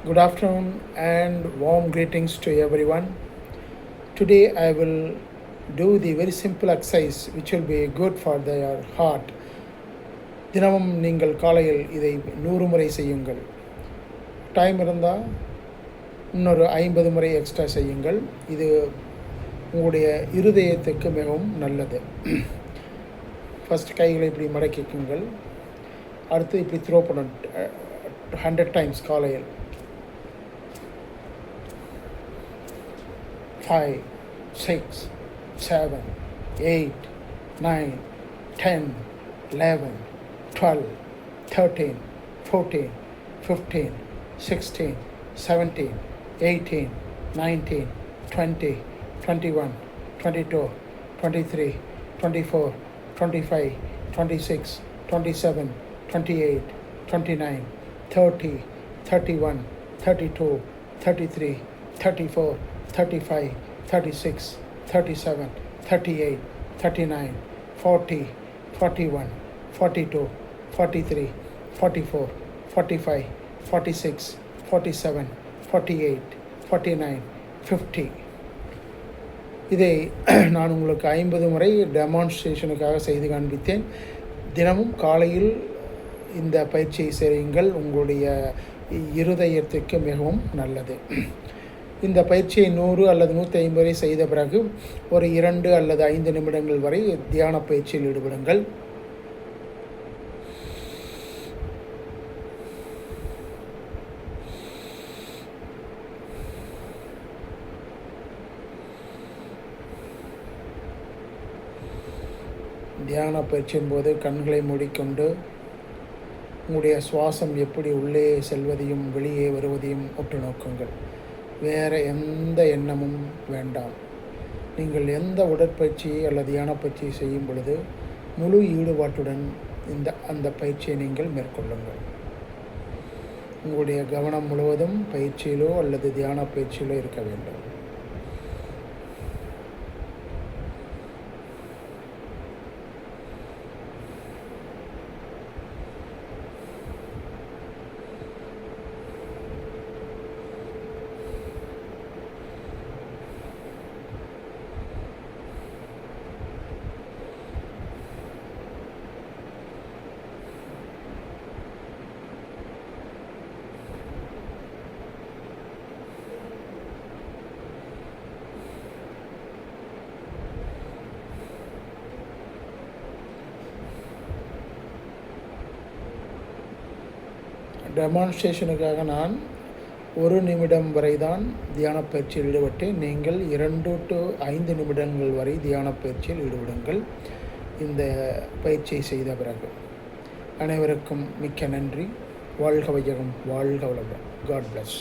Good afternoon and warm greetings to everyone. Today I will do the very simple exercise which will be good for their heart. தினமும் நீங்கள் காலையில் இதை 100 முறை செய்யுங்கள். Time இருந்தால் இன்னொரு 50 முறை எக்ஸ்ட்ரா செய்யுங்கள். இது உங்களுடைய இருதயத்துக்கு மிகவும் நல்லது. ஃபஸ்ட் கைகளை இப்படி மடக்கிக்குங்கள். அடுத்து இப்படி த்ரோ பண்ண 100 டைம்ஸ் காலையில். 5, 6, 7, 8, 9, 10, 11, 12, 13, 14, 15, 16, 17, 18, 19, 20, 21, 22, 23, 24, 25, 26, 27, 28, 29, 30, 31, 32, 33, 34, 35, 36, 37, 38, 39, 40, 41, 42, 43, 44, 45, 46, 47, 48, 49, 50. இதை நான் உங்களுக்கு 50 முறை டெமான்ஸ்ட்ரேஷனுக்காக செய்து காண்பித்தேன். தினமும் காலையில் இந்த பயிற்சியை செய்யுங்கள். உங்களுடைய இருதயத்துக்கு மிகவும் நல்லது. இந்த பயிற்சியை 100 அல்லது 150 வரை செய்த பிறகு ஒரு 2 அல்லது 5 நிமிடங்கள் வரை தியான பயிற்சியில் ஈடுபடுங்கள். தியான பயிற்சியின் போது கண்களை மூடிக்கொண்டு உங்களுடைய சுவாசம் எப்படி உள்ளே செல்வதையும் வெளியே வருவதையும் உற்று நோக்குங்கள். வேறு எந்த எண்ணமும் வேண்டாம். நீங்கள் எந்த உடற்பயிற்சி அல்லது தியான பயிற்சியை செய்யும் பொழுது முழு ஈடுபாட்டுடன் அந்த பயிற்சியை நீங்கள் மேற்கொள்ளுங்கள். உங்களுடைய கவனம் முழுவதும் பயிற்சியிலோ அல்லது தியான பயிற்சியிலோ இருக்க வேண்டும். டெமான்ஸ்ட்ரேஷனுக்காக நான் 1 நிமிடம் வரை தான் தியான பயிற்சியில் ஈடுபட்டேன். நீங்கள் 2 to 5 நிமிடங்கள் வரை தியான பயிற்சியில் ஈடுபடுங்கள். இந்த பயிற்சியை செய்த பிறகு அனைவருக்கும் மிக்க நன்றி. வாழ்க வையகம், வாழ்க வளமுடன். God plus.